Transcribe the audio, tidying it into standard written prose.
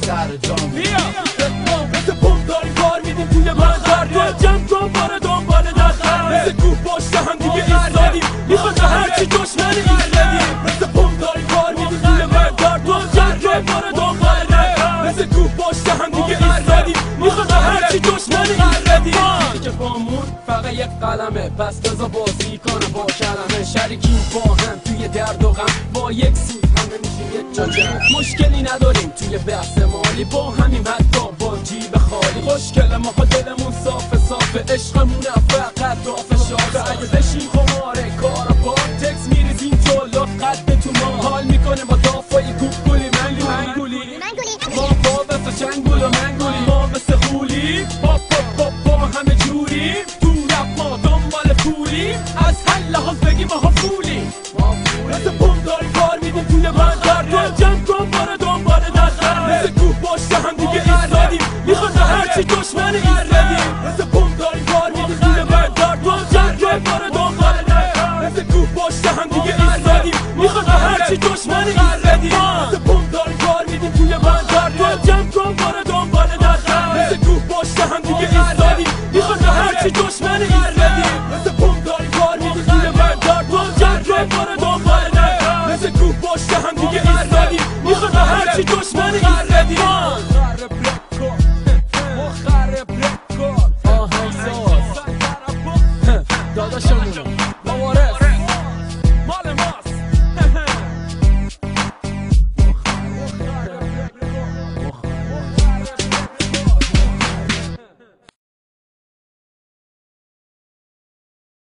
سر جام مثل پمپ داریم کار میدیم توی منظر تو جمع کن باره دنبال نظر مثل کوه پشت هم دیگه ایستادیم میخواد هرچی دشمنی ایستادیم مثل پمپ داریم کار میدیم توی منظر تو جمع کن باره دنبال نظر مثل کوه پشت هم دیگه ایستادیم میخواد هرچی دشمنی ایستادیم که بامون فقط یک قلمه پس بذار بازی کنه با کلمه شریکیم با هم توی درد و غم با یک سوز همه میشیم یک جا جمع مشکلی نداریم توی بحث مالی با همین حتی با جیب خالی خوشگل ما دلمون صافه عشقمون فقط دافه شاخه اگه بشیم خماره کارا با تکس میریزیم جلو قد تو ما حال میکنه با دافای کوکولی منگولی ما با بس چنگول و منگولی ما مثل خولی با همه جوری تو رپ ما دنبال پولی از هر لحاظ بگیم ما فولی مثل پمپ داریم کار میدیم توی منظر تو جمع کن باره دنبال نظر مثل کوه پشت هم دیگه ایستادیم میخواد هرچی دشمنی ایستادیم مثل پمپ داریم کار میدیم توی منظر تو جمع کن باره دنبال نظر مثل کوه پشت هم دیگه ایستادیم میخواد هرچی دشمنی ایستادیم مثل پمپ داریم کار میدیم توی منظر تو جمع کن باره دنبال نظر مثل کوه پشت هم دیگه ایستادیم میخواد هرچی دشمنی ایستادیم مثل پمپ داریم کار میدیم توی منظر تو جمع کن باره دنبال نظر مثل کوه پشت هم دیگه ایستادیم میخواد هرچی دشمنی ایستادیم